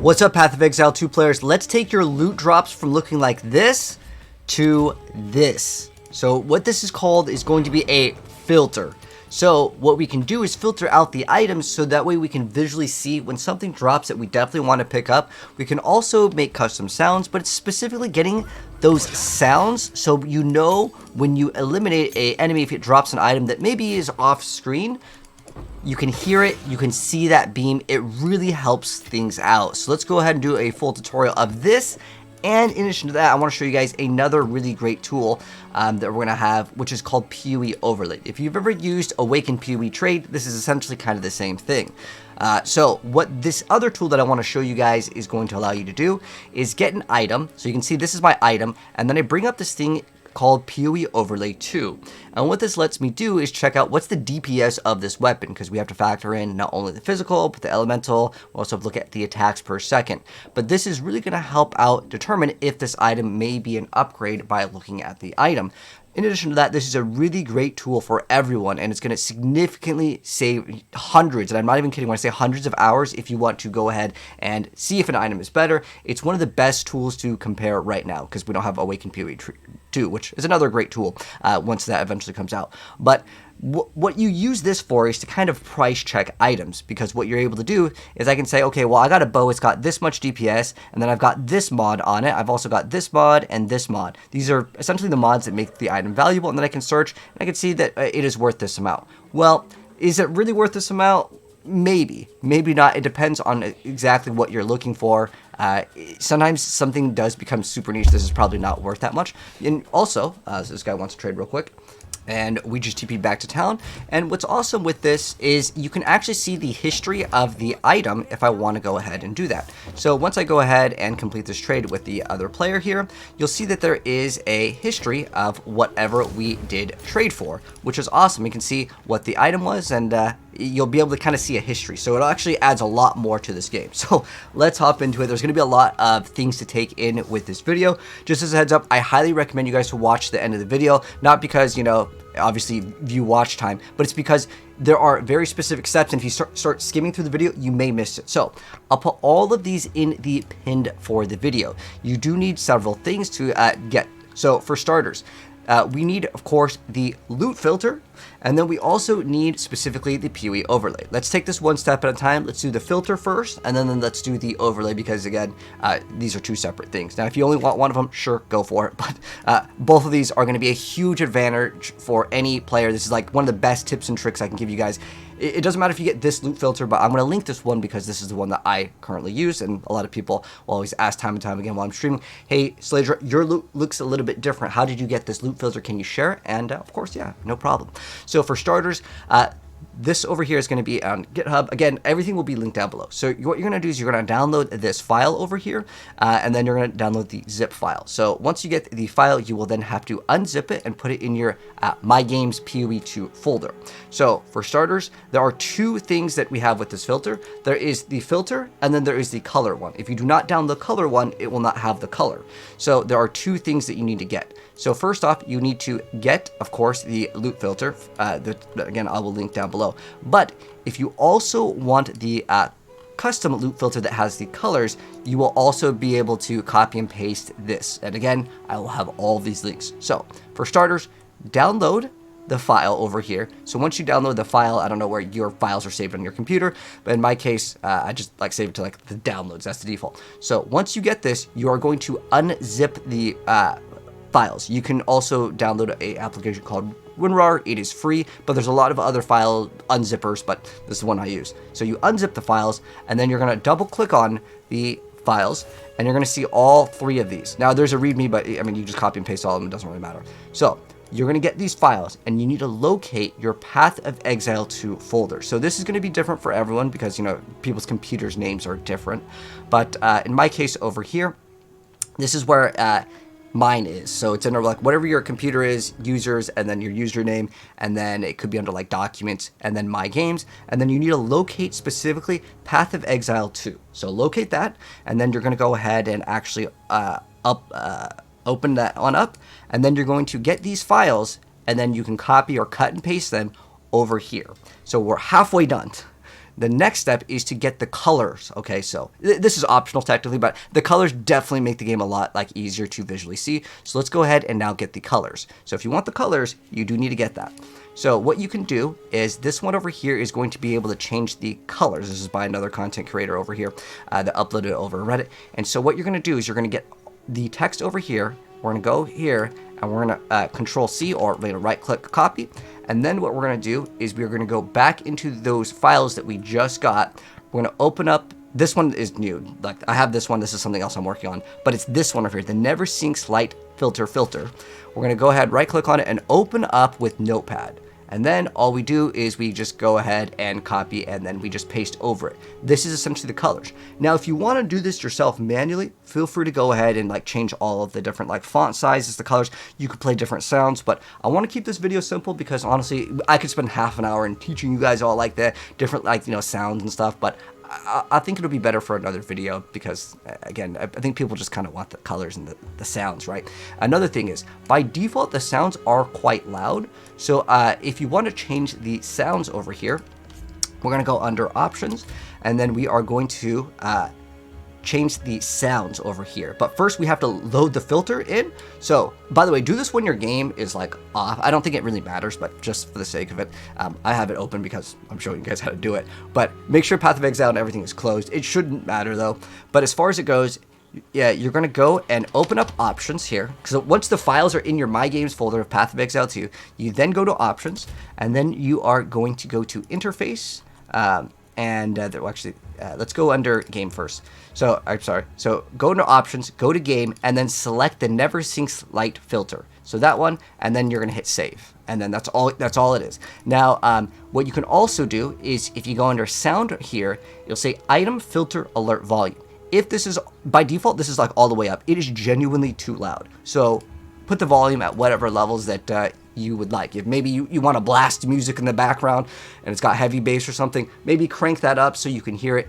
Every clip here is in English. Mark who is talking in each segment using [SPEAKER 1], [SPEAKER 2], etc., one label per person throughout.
[SPEAKER 1] What's up, Path of Exile 2 players? Let's take your loot drops from looking like this to this. So what this is called is going to be a filter. So what we can do is filter out the items so that way we can visually see when something drops that we definitely want to pick up. We can also make custom sounds, but it's specifically getting those sounds so you know when you eliminate an enemy, if it drops an item that maybe is off screen, you can hear it, you can see that beam. It really helps things out. So let's go ahead and do a full tutorial of this. And in addition to that, I want to show you guys another really great tool that we're going to have, which is called POE Overlay. If you've ever used Awaken POE Trade, this is essentially kind of the same thing. So what this other tool that I want to show you guys is going to allow you to do is get an item. So you can see this is my item, and then I bring up this thing called POE Overlay 2. And what this lets me do is check out what's the DPS of this weapon, because we have to factor in not only the physical, but the elemental. We also have to look at the attacks per second. But this is really going to help out determine if this item may be an upgrade by looking at the item. In addition to that, this is a really great tool for everyone, and it's going to significantly save hundreds, and I'm not even kidding when I say hundreds of hours if you want to go ahead and see if an item is better. It's one of the best tools to compare right now because we don't have Awaken POE 2, which is another great tool once that eventually comes out. But what you use this for is to kind of price check items, because what you're able to do is I can say, okay, well, I got a bow, it's got this much DPS, and then I've got this mod on it. I've also got this mod and this mod. These are essentially the mods that make the item valuable, and then I can search and I can see that it is worth this amount. Well, is it really worth this amount? Maybe, maybe not. It depends on exactly what you're looking for. Sometimes something does become super niche. This is probably not worth that much. And also, so this guy wants to trade real quick. And we just TP'd back to town. And what's awesome with this is you can actually see the history of the item if I want to go ahead and do that. So once I go ahead and complete this trade with the other player here, you'll see that there is a history of whatever we did trade for, which is awesome. You can see what the item was, and you'll be able to kind of see a history. So it actually adds a lot more to this game. So let's hop into it. There's going to be a lot of things to take in with this video. Just as a heads up, I highly recommend you guys to watch the end of the video, not because, you know, obviously view watch time, but it's because there are very specific steps, and if you start skimming through the video, you may miss it. So I'll put all of these in the pinned for the video. You do need several things to get. So for starters, we need, of course, the loot filter, and then we also need specifically the POE overlay. Let's take this one step at a time. Let's do the filter first, and then let's do the overlay, because again, these are two separate things. Now, if you only want one of them, sure, go for it. But both of these are going to be a huge advantage for any player. This is like one of the best tips and tricks I can give you guys. It doesn't matter if you get this loot filter, but I'm going to link this one because this is the one that I currently use, and a lot of people will always ask time and time again while I'm streaming, hey, Slayer, your loot looks a little bit different. How did you get this loot filter? Can you share it? And of course, yeah, no problem. So for starters, this over here is going to be on GitHub. Again, everything will be linked down below. So what you're going to do is you're going to download this file over here, and then you're going to download the zip file. So once you get the file, you will then have to unzip it and put it in your My Games POE2 folder. So for starters, there are two things that we have with this filter. There is the filter, and then there is the color one. If you do not download the color one, it will not have the color. So there are two things that you need to get. So first off, you need to get, of course, the loot filter. Again, I will link down below. But if you also want the custom loot filter that has the colors, you will also be able to copy and paste this. And again, I will have all these links. So for starters, download the file over here. So once you download the file, I don't know where your files are saved on your computer, but in my case, I just like save it to like the downloads. That's the default. So once you get this, you are going to unzip the files. You can also download an application called Unrar. It is free, but there's a lot of other file unzippers, but this is the one I use. So you unzip the files, and then you're going to double click on the files, and you're going to see all three of these. Now there's a readme, but I mean, you just copy and paste all of them. It doesn't really matter. So you're going to get these files, and you need to locate your Path of Exile 2 folder. So this is going to be different for everyone because, you know, people's computers' names are different. But in my case over here, this is where mine is. So it's under like whatever your computer is, users, and then your username, and then it could be under like documents, and then my games, and then you need to locate specifically Path of Exile 2. So locate that, and then you're going to go ahead and actually open that one up, and then you're going to get these files, and then you can copy or cut and paste them over here. So we're halfway done. the next step is to get the colors. Okay, so this is optional technically, but the colors definitely make the game a lot like easier to visually see. So let's go ahead and now get the colors. So if you want the colors, you do need to get that. So what you can do is this one over here is going to be able to change the colors. This is by another content creator over here that uploaded it over Reddit. And so what you're going to do is you're going to get the text over here. We're going to go here and we're going to Control C, or right click copy. And then what we're going to do is we're going to go back into those files that we just got. We're going to open up. This one is new. Like I have this one. This is something else I'm working on. But it's this one over here, the Never Sinks Light Filter. We're going to go ahead, right click on it and open up with Notepad. And then all we do is we just go ahead and copy and then we just paste over it. This is essentially the colors. Now, if you want to do this yourself manually, feel free to go ahead and like change all of the different like font sizes, the colors. You could play different sounds, but I want to keep this video simple because honestly, I could spend half an hour in teaching you guys all like the different like, sounds and stuff, but I think it'll be better for another video because, again, I think people just kind of want the colors and the sounds, right? Another thing is, by default, the sounds are quite loud. So if you want to change the sounds over here, we're going to go under Options, and then we are going to change the sounds over here. But first, we have to load the filter in. So, by the way, do this when your game is like off. I don't think it really matters, but just for the sake of it, I have it open because I'm showing you guys how to do it. But make sure Path of Exile and everything is closed. It shouldn't matter though. But as far as it goes, yeah, you're going to go and open up Options here. So once the files are in your My Games folder of Path of Exile 2, you then go to Options, and then you are going to go to Interface, let's go under Game first. So, I'm sorry. So, go into Options, go to Game, and then select the Never Sinks Light filter. So that one, and then you're going to hit Save. And then that's all it is. Now, what you can also do is if you go under Sound here, you'll say Item Filter Alert Volume. If this is, by default, this is like all the way up. It is genuinely too loud. So, put the volume at whatever levels that you would like. If maybe you want to blast music in the background and it's got heavy bass or something, maybe crank that up so you can hear it.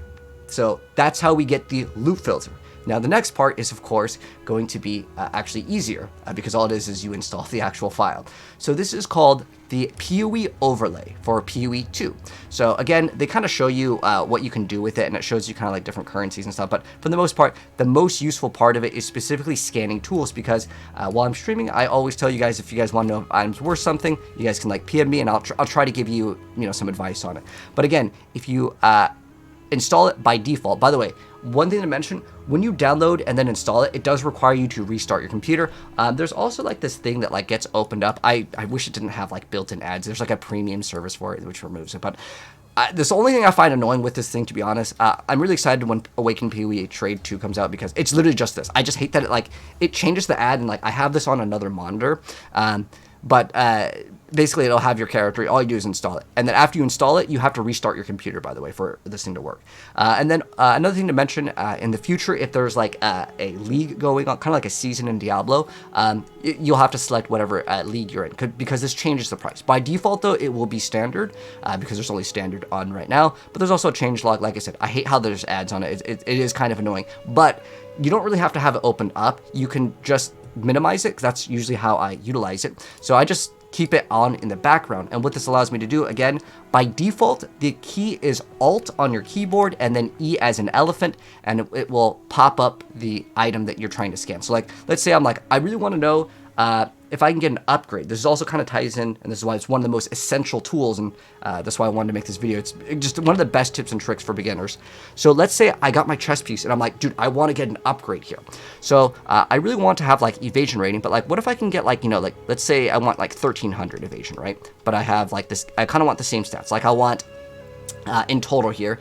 [SPEAKER 1] So that's how we get the loop filter. Now the next part is of course going to be actually easier because all it is you install the actual file. So this is called the POE overlay for POE 2. So again, they kind of show you what you can do with it, and it shows you kind of like different currencies and stuff. But for the most part, the most useful part of it is specifically scanning tools, because while I'm streaming, I always tell you guys, if you guys want to know if items worth something, you guys can like PM me and I'll try to give you some advice on it. But again, if you install it by default, by the way, one thing to mention, when you download and then install it, it does require you to restart your computer. There's also like this thing that like gets opened up. I wish it didn't have like built-in ads. There's like a premium service for it which removes it. But this the only thing I find annoying with this thing, to be honest. I'm really excited when Awaken POE Trade 2 comes out because it's literally just this. I just hate that it changes the ad, and like I have this on another monitor. Basically, it'll have your character. All you do is install it. And then after you install it, you have to restart your computer, by the way, for this thing to work. And then another thing to mention, in the future, if there's like a league going on, kind of like a season in Diablo, you'll have to select whatever league you're in, because this changes the price. By default, though, it will be standard, because there's only standard on right now. But there's also a change log. Like I said, I hate how there's ads on it. It is kind of annoying. But you don't really have to have it opened up. You can just minimize it, because that's usually how I utilize it. So I just keep it on in the background. And what this allows me to do, again, by default, the key is Alt on your keyboard and then E as an elephant, and it will pop up the item that you're trying to scan. So like, let's say I'm like, I really want to know if I can get an upgrade. This also kind of ties in, and this is why it's one of the most essential tools, and that's why I wanted to make this video. It's just one of the best tips and tricks for beginners. So let's say I got my chess piece, and I'm like, dude, I want to get an upgrade here. So I really want to have like evasion rating, but like, what if I can get like, like, let's say I want like 1300 evasion, right? But I have like this, I kind of want the same stats. Like I want, in total here,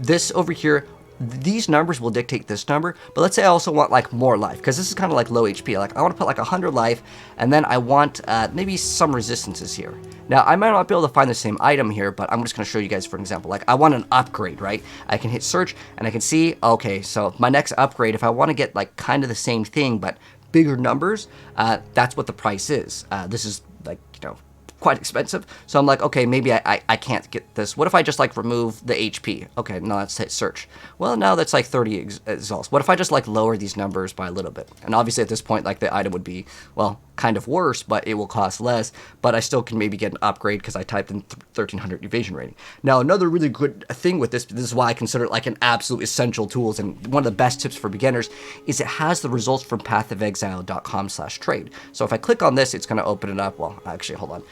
[SPEAKER 1] this over here, these numbers will dictate this number. But let's say I also want like more life, because this is kind of like low HP. Like I want to put like 100 life, and then I want maybe some resistances here. Now I might not be able to find the same item here, but I'm just going to show you guys for an example. Like I want an upgrade, right? I can hit search and I can see, okay, so my next upgrade, if I want to get like kind of the same thing but bigger numbers, that's what the price is. This is like, quite expensive. So I'm like, okay, maybe I can't get this. What if I just like remove the HP? Okay, now let's hit search. Well, now that's like 30 exalts. What if I just like lower these numbers by a little bit? And obviously at this point, like the item would be, well, kind of worse, but it will cost less, but I still can maybe get an upgrade because I typed in 1300 evasion rating. Now, another really good thing with this is why I consider it like an absolute essential tools and one of the best tips for beginners, is it has the results from pathofexile.com/trade. So if I click on this, it's going to open it up. Well, actually, hold on.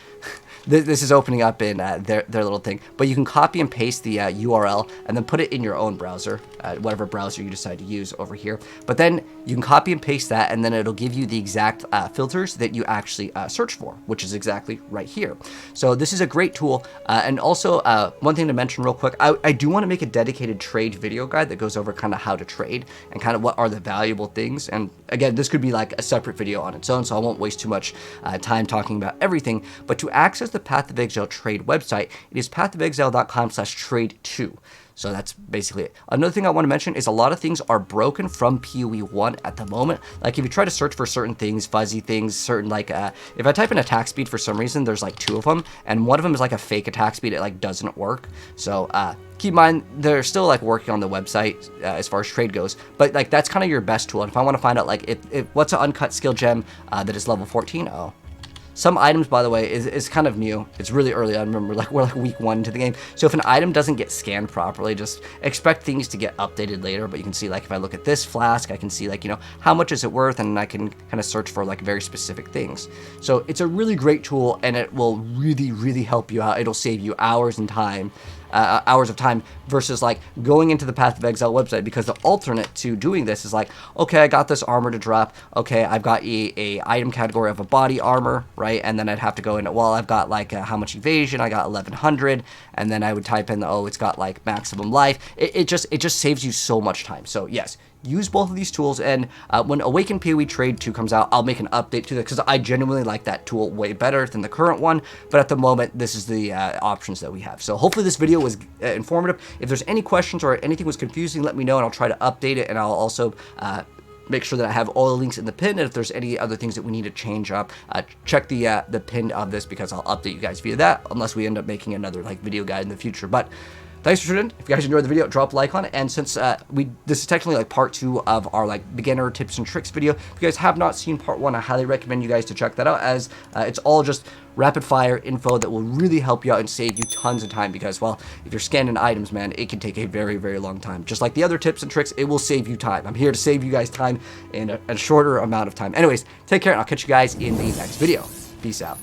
[SPEAKER 1] This is opening up in their little thing, but you can copy and paste the URL and then put it in your own browser, whatever browser you decide to use over here. But then you can copy and paste that, and then it'll give you the exact filters that you actually search for, which is exactly right here. So this is a great tool. And also one thing to mention real quick, I do want to make a dedicated trade video guide that goes over kind of how to trade and kind of what are the valuable things. And again, this could be like a separate video on its own, so I won't waste too much time talking about everything. But to access the Path of Exile trade website, it is pathofexile.com/trade2. So that's basically it. Another thing I want to mention is a lot of things are broken from POE 1 at the moment. Like if you try to search for certain things, fuzzy things, certain like, if I type in attack speed for some reason, there's like 2 of them, and one of them is like a fake attack speed. It like doesn't work. So keep in mind, they're still like working on the website as far as trade goes, but like that's kind of your best tool. And if I want to find out like if what's an uncut skill gem that is level 14, some items, by the way, is kind of new. It's really early. I remember we're like week 1 into the game. So if an item doesn't get scanned properly, just expect things to get updated later. But you can see like if I look at this flask, I can see like, you know, how much is it worth, and I can kind of search for like very specific things. So it's a really great tool, and it will really, really help you out. It'll save you hours of time versus like going into the Path of Exile website, because the alternate to doing this is like, okay, I got this armor to drop. Okay, I've got a item category of a body armor, right? And then I'd have to go in, well, I've got like how much evasion, I got 1100, and then I would type in, oh, it's got like maximum life. It just saves you so much time. So yes, use both of these tools, and when Awaken PoE Trade 2 comes out, I'll make an update to that, because I genuinely like that tool way better than the current one, but at the moment, this is the options that we have. So hopefully this video was informative. If there's any questions or anything was confusing, let me know, and I'll try to update it, and I'll also make sure that I have all the links in the pin, and if there's any other things that we need to change up, check the pin of this, because I'll update you guys via that, unless we end up making another like video guide in the future. But thanks for tuning in. If you guys enjoyed the video, drop a like on it. And since this is technically like part 2 of our like beginner tips and tricks video, if you guys have not seen part 1, I highly recommend you guys to check that out, as it's all just rapid fire info that will really help you out and save you tons of time, because, well, if you're scanning items, man, it can take a very, very long time. Just like the other tips and tricks, it will save you time. I'm here to save you guys time in a shorter amount of time. Anyways, take care, and I'll catch you guys in the next video. Peace out.